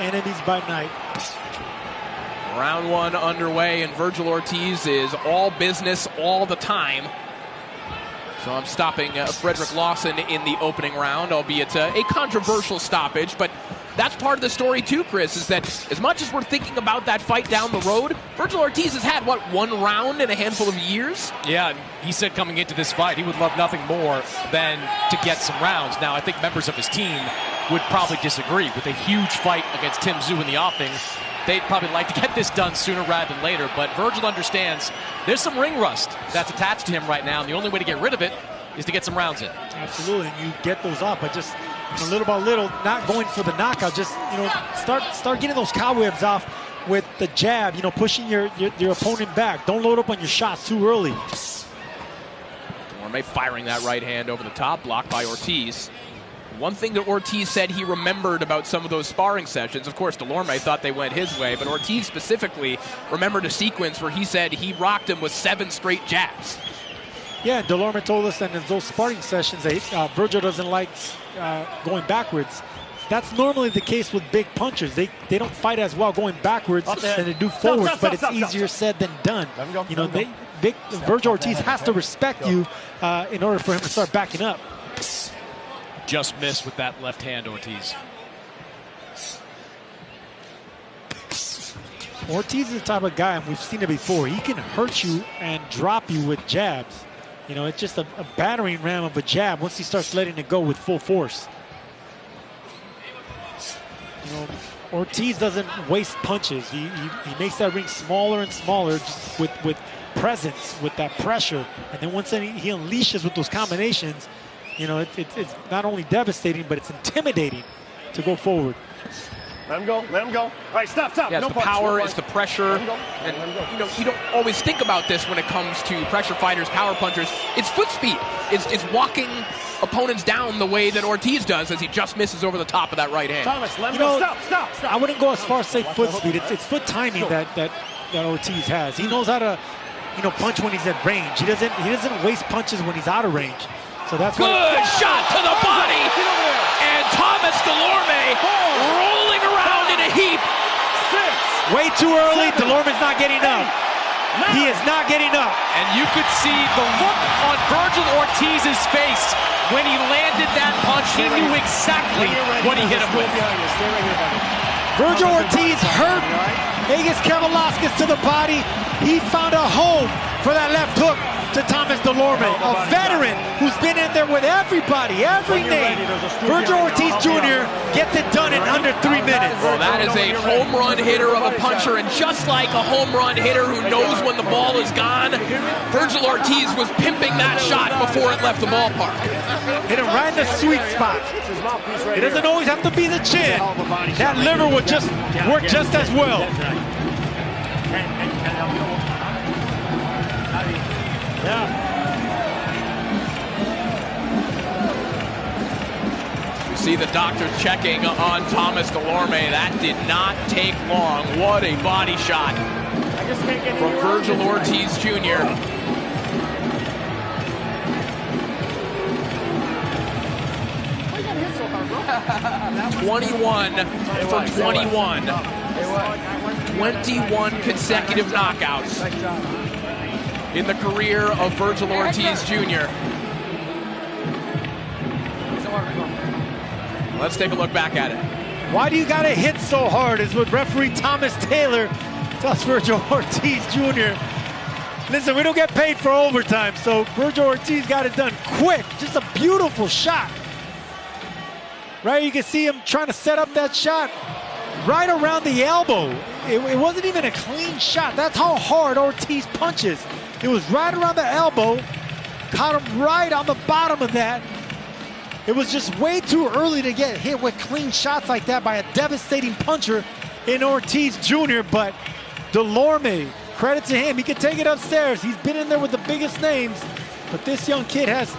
enemies by night. Round one underway, and Vergil Ortiz is all business all the time. So I'm stopping Frederick Lawson in the opening round, albeit a controversial stoppage. But that's part of the story too, Chris, is that as much as we're thinking about that fight down the road, Vergil Ortiz has had, what, one round in a handful of years? Yeah, he said coming into this fight he would love nothing more than to get some rounds. Now, I think members of his team would probably disagree. With a huge fight against Tim Tszyu in the offing, they'd probably like to get this done sooner rather than later. But Vergil understands there's some ring rust that's attached to him right now, and the only way to get rid of it is to get some rounds in. Absolutely, and you get those off, but just little by little, not going for the knockout. Just start getting those cobwebs off with the jab. Pushing your opponent back. Don't load up on your shots too early. Dulorme firing that right hand over the top, blocked by Ortiz. One thing that Ortiz said he remembered about some of those sparring sessions, of course, Dulorme thought they went his way, but Ortiz specifically remembered a sequence where he said he rocked him with 7 straight jabs. Yeah, Dulorme told us that in those sparring sessions that Vergil doesn't like going backwards. That's normally the case with big punchers. They don't fight as well going backwards than they do forwards, but it's easier said than done. Vergil Ortiz has to respect you in order for him to start backing up. Just missed with that left hand, Ortiz. Ortiz is the type of guy, and we've seen it before, he can hurt you and drop you with jabs. It's just a battering ram of a jab once he starts letting it go with full force. Ortiz doesn't waste punches. He makes that ring smaller and smaller just with presence, with that pressure. And then once he unleashes with those combinations, it's not only devastating, but it's intimidating to go forward. Let him go, let him go. All right, stop. Yeah, it's the power, it's the pressure. And, you don't always think about this when it comes to pressure fighters, power punchers. It's foot speed. It's walking opponents down the way that Ortiz does as he just misses over the top of that right hand. Thomas, let him go. Stop. I wouldn't go as far as say foot speed. It's foot timing that Ortiz has. He knows how to, punch when he's at range. He doesn't waste punches when he's out of range. So that's good shot to the body, and Thomas Dulorme rolling around in a heap. Way too early. Dulorme's not getting up. He is not getting up. And you could see the look on Vergil Ortiz's face when he landed that punch. He knew exactly what he hit him with. Vergil Ortiz hurt Egis Kavaliauskas to the body. He found a home for that left hook to Thomas Dulorme, a veteran who's been in there with everybody, every name. Vergil Ortiz Jr. gets it done in under 3 minutes. Well, that is a home run hitter of a puncher, and just like a home run hitter who knows when the ball is gone, Vergil Ortiz was pimping that shot before it left the ballpark. Hit him right in the sweet spot. It doesn't always have to be the chin. That liver would just work just as well. You see the doctor checking on Thomas Dulorme. That did not take long. What a body shot from Vergil Ortiz Jr. (21 for 21). 21 consecutive knockouts in the career of Vergil Ortiz Jr. Let's take a look back at it. Why do you gotta hit so hard is what referee Thomas Taylor tells Vergil Ortiz Jr. Listen, we don't get paid for overtime, so Vergil Ortiz got it done quick. Just a beautiful shot. Right, you can see him trying to set up that shot right around the elbow. It wasn't even a clean shot. That's how hard Ortiz punches. It was right around the elbow, caught him right on the bottom of that. It was just way too early to get hit with clean shots like that by a devastating puncher in Ortiz Jr., but Dulorme, credit to him, he can take it upstairs. He's been in there with the biggest names, but this young kid has